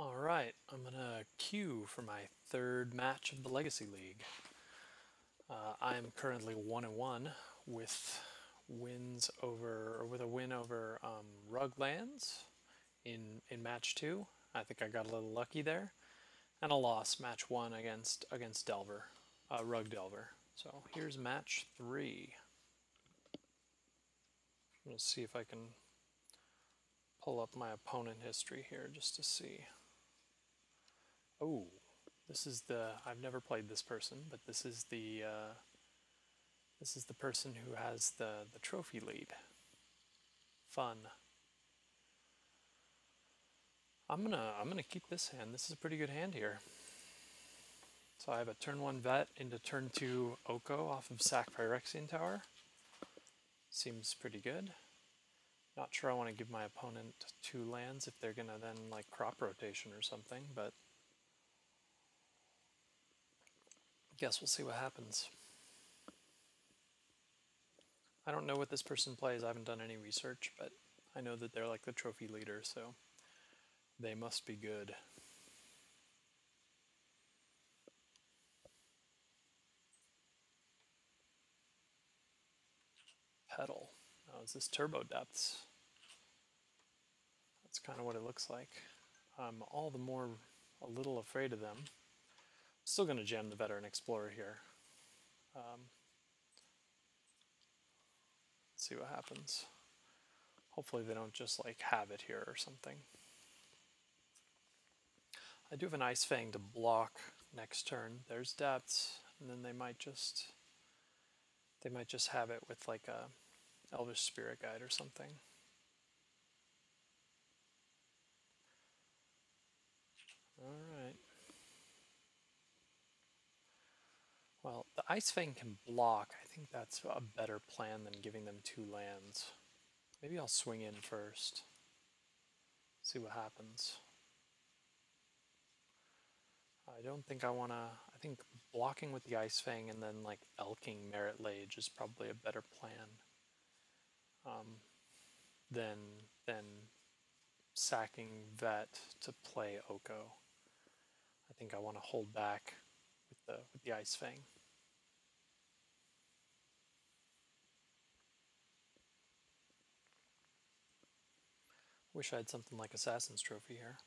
Alright, I'm going to queue for my third match of the Legacy League. I am currently 1-1 with a win over Ruglands in match 2. I think I got a little lucky there. And a loss, match 1 against Delver, Rug Delver. So here's match 3. I'm going to see if I can pull up my opponent history here just to see. Oh, this is I've never played this person, but this is the person who has the trophy lead. Fun. I'm gonna keep this hand. This is a pretty good hand here. So I have a turn 1 vet into turn 2 Oko off of sack Phyrexian Tower. Seems pretty good. Not sure I want to give my opponent 2 lands if they're gonna then like crop rotation or something, but guess we'll see what happens. I don't know what this person plays. I haven't done any research, but I know that they're like the trophy leader, so they must be good. Petal. Oh, is this Turbo Depths? That's kind of what it looks like. I'm all the more a little afraid of them. Still going to jam the Veteran Explorer here. Let's see what happens. Hopefully they don't just like have it here or something. I do have an Ice-Fang to block next turn. There's Depths, and then they might just have it with like a Elvish Spirit Guide or something. Alright. Well, the Ice-Fang can block. I think that's a better plan than giving them 2 lands. Maybe I'll swing in first. See what happens. I don't think I want to... I think blocking with the Ice-Fang and then like elking Merit Lage is probably a better plan than sacking Vet to play Oko. I think I want to hold back with the Ice-Fang. Wish I had something like Assassin's Trophy here.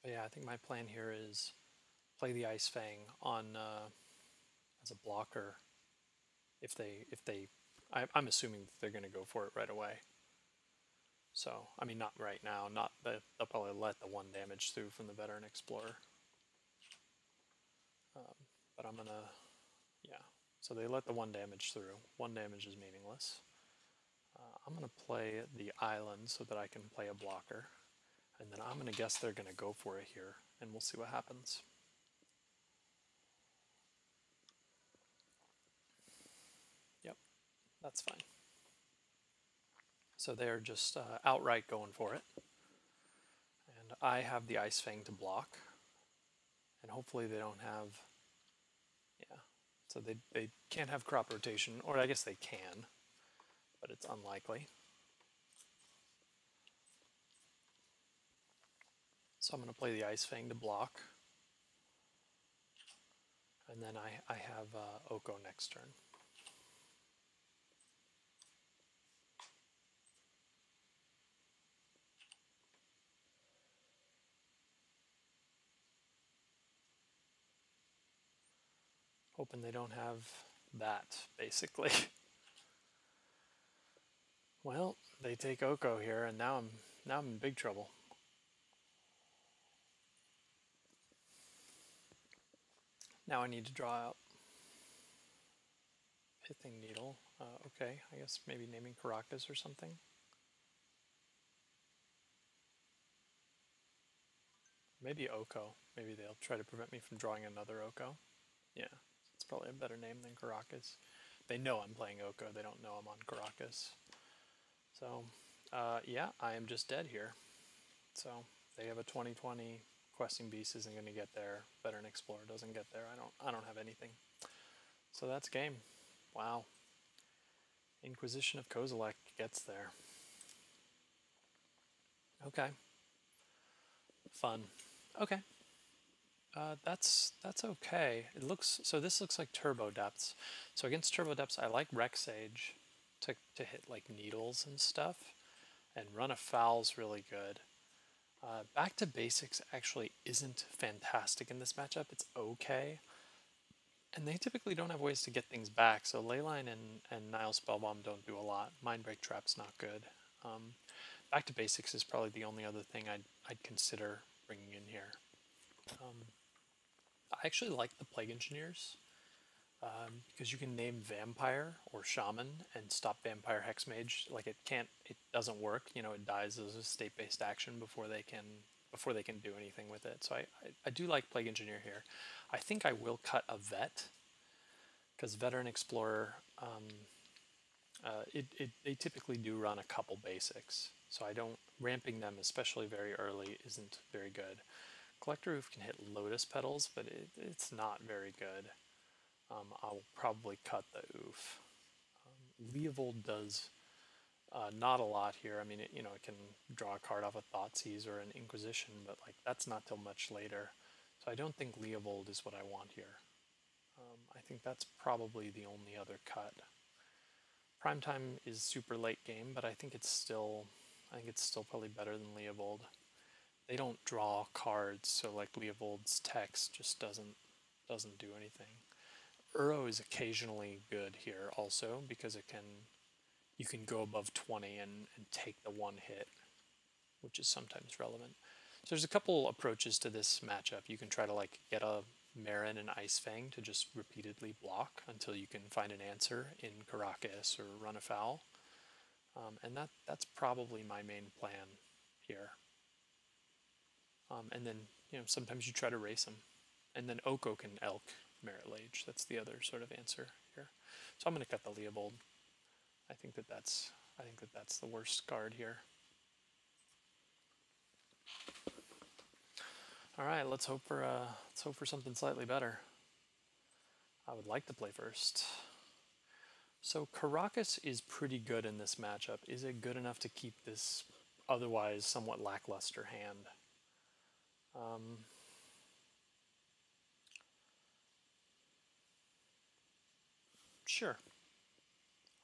But yeah, I think my plan here is play the Ice-Fang on as a blocker. I'm assuming that they're going to go for it right away. So, I mean, not right now. Not that they'll probably let the 1 damage through from the Veteran Explorer. But I'm gonna, yeah. So they let the 1 damage through. 1 damage is meaningless. I'm gonna play the island so that I can play a blocker. And then I'm gonna guess they're gonna go for it here, and we'll see what happens. Yep, that's fine. So they're just outright going for it. And I have the Ice-Fang to block. And hopefully they don't have... Yeah, so they can't have crop rotation, or I guess they can, but it's unlikely. So I'm going to play the Ice-Fang to block. And then I have Oko next turn. Hoping they don't have that, basically. Well, they take Oko here, and now I'm in big trouble. Now I need to draw out Pithing Needle. Okay, I guess maybe naming Karakas or something. Maybe Oko. Maybe they'll try to prevent me from drawing another Oko. Yeah, it's probably a better name than Karakas. They know I'm playing Oko. They don't know I'm on Karakas. So, yeah, I am just dead here. So they have a 2020. Questing Beast isn't going to get there. Veteran Explorer doesn't get there. I don't have anything. So that's game. Wow. Inquisition of Kozilek gets there. Okay. Fun. Okay. That's okay. It looks so. This looks like Turbo Depths. So against Turbo Depths, I like Rec Sage to hit like needles and stuff, and Run Afoul's really good. Back to Basics actually isn't fantastic in this matchup. It's okay, and they typically don't have ways to get things back. So Leyline and Nihil Spellbomb don't do a lot. Mindbreak Trap's not good. Back to Basics is probably the only other thing I'd consider bringing in here. I actually like the Plague Engineers because you can name Vampire or Shaman and stop Vampire Hexmage. Like it doesn't work. You know, it dies as a state-based action before they can do anything with it. So I do like Plague Engineer here. I think I will cut a Vet because Veteran Explorer they typically do run a couple basics. So I don't ramping them, especially very early, isn't very good. Collector Ouphe can hit Lotus Petals, but it's not very good. I'll probably cut the Ouphe. Leovold does not a lot here. I mean, it can draw a card off a Thoughtseize or an Inquisition, but like that's not till much later. So I don't think Leovold is what I want here. I think that's probably the only other cut. Primetime is super late game, but I think it's still probably better than Leovold. They don't draw cards, so like Leovold's text just doesn't do anything. Uro is occasionally good here also because you can go above 20 and take the one hit, which is sometimes relevant. So there's a couple approaches to this matchup. You can try to like get a Meren and Ice-Fang to just repeatedly block until you can find an answer in Karakas or Run Afoul. And that's probably my main plan here. And then, sometimes you try to race them. And then Oko can Elk Merit Lage. That's the other sort of answer here. So I'm going to cut the Leovold. I think that's the worst card here. All right, let's hope for something slightly better. I would like to play first. So Karakas is pretty good in this matchup. Is it good enough to keep this otherwise somewhat lackluster hand? Sure.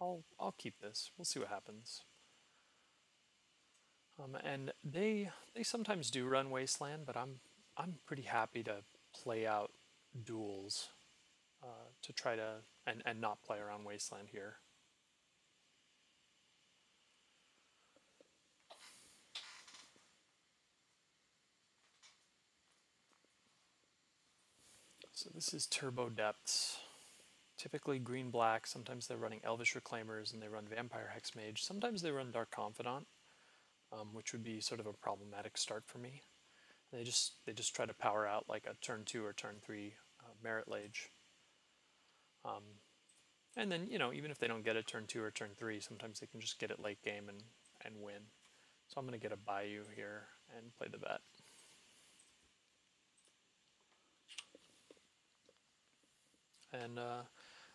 I'll keep this. We'll see what happens. And they sometimes do run Wasteland, but I'm pretty happy to play out duels to try to and not play around Wasteland here. So this is Turbo Depths. Typically green-black, sometimes they're running Elvish Reclaimers and they run Vampire Hexmage. Sometimes they run Dark Confidant, which would be sort of a problematic start for me. They just try to power out like a turn 2 or turn 3 Merit Lage. And then, even if they don't get it turn 2 or turn 3, sometimes they can just get it late game and win. So I'm going to get a Bayou here and play the vet. And I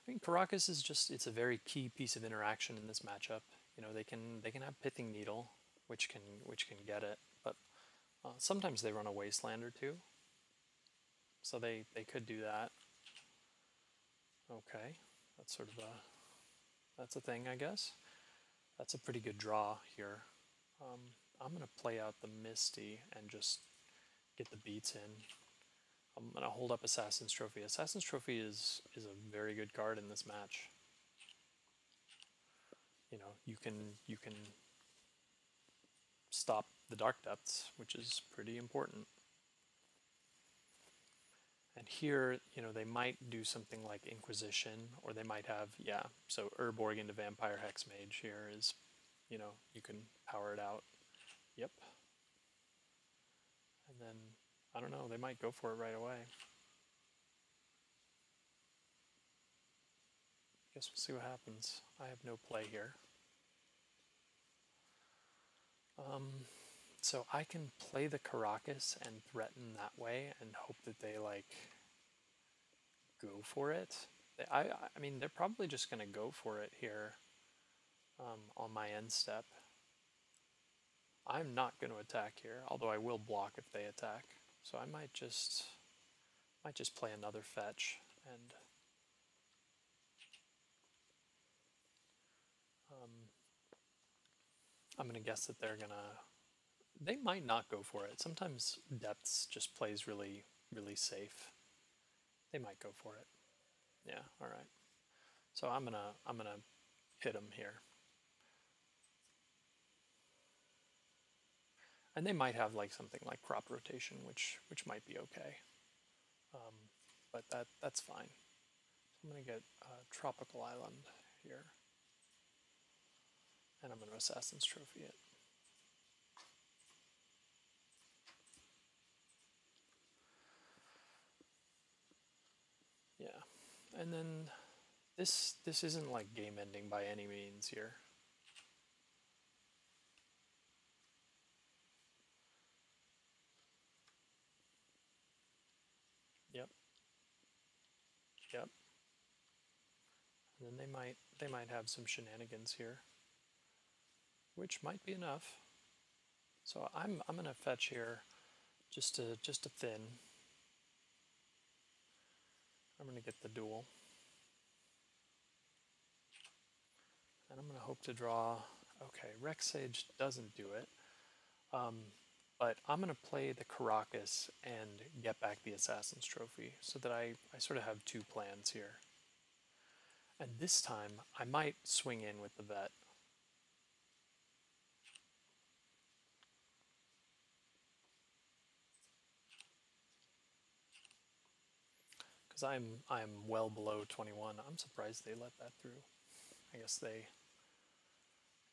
mean, Karakas is it's a very key piece of interaction in this matchup. They can have Pithing Needle, which can get it, but sometimes they run a Wasteland or two. So they could do that. Okay, that's that's a thing, I guess. That's a pretty good draw here. I'm going to play out the Misty and just get the beats in. I'm going to hold up Assassin's Trophy. Assassin's Trophy is a very good card in this match. You can stop the Dark Depths, which is pretty important. And here, they might do something like Inquisition, or they might have, so Urborg into Vampire Hexmage here is, you can power it out. Yep. And then, I don't know, they might go for it right away. Guess we'll see what happens. I have no play here. So I can play the Karakas and threaten that way and hope that they go for it. I mean, they're probably just going to go for it here. on my end step. I'm not going to attack here, although I will block if they attack. So I might just play another fetch, and I'm going to guess that they might not go for it. Sometimes Depths just plays really, really safe. They might go for it. Yeah, all right. So I'm gonna hit them here. And they might have like something like crop rotation, which might be okay. But that's fine. So I'm gonna get Tropical Island here. And I'm gonna Assassin's Trophy it. Yeah. And then this isn't like game ending by any means here. Yep. Yep. And then they might have some shenanigans here, which might be enough. So I'm gonna fetch here just to thin. I'm gonna get the duel. And I'm gonna hope to draw. Okay, Rex Sage doesn't do it. But I'm gonna play the Karakas and get back the Assassin's Trophy so that I sort of have two plans here. And this time I might swing in with the vet. Because I'm well below 21. I'm surprised they let that through. I guess they,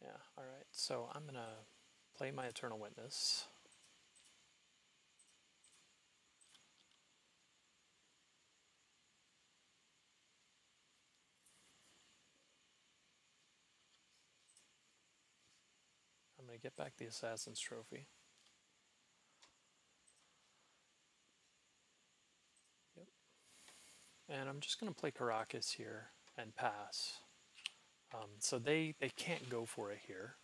yeah, alright. So I'm gonna play my Eternal Witness. I'm gonna get back the Assassin's Trophy. Yep. And I'm just gonna play Karakas here and pass. So they can't go for it here.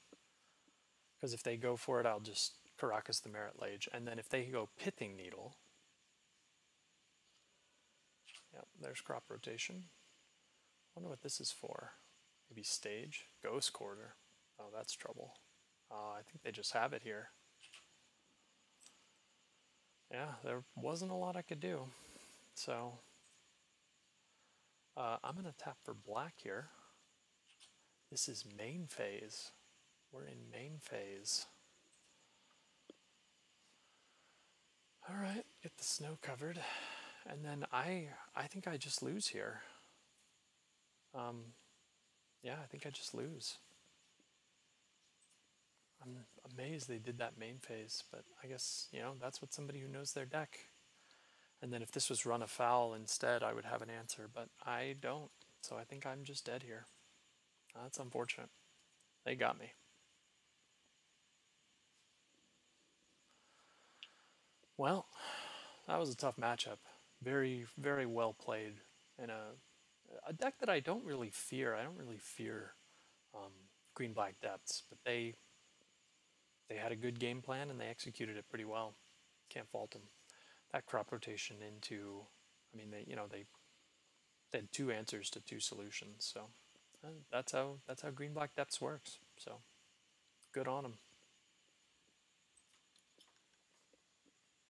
Because if they go for it, I'll just Karakas the Merit Lage. And then if they go Pithing Needle, yep, there's crop rotation. I wonder what this is for. Maybe stage? Ghost Quarter. Oh, that's trouble. I think they just have it here. Yeah, there wasn't a lot I could do. So I'm going to tap for black here. This is main phase. We're in main phase. Alright, get the snow covered. And then I think I just lose here. Yeah, I think I just lose. I'm amazed they did that main phase, but I guess, you know, that's what somebody who knows their deck. And then if this was run afoul instead, I would have an answer, but I don't. So I think I'm just dead here. That's unfortunate. They got me. Well, that was a tough matchup. Very, very well played in a deck that I don't really fear. I don't really fear green-black depths, but they had a good game plan and they executed it pretty well. Can't fault them. That crop rotation into, I mean, they had two answers to two solutions, so that's how green-black depths works. So good on them.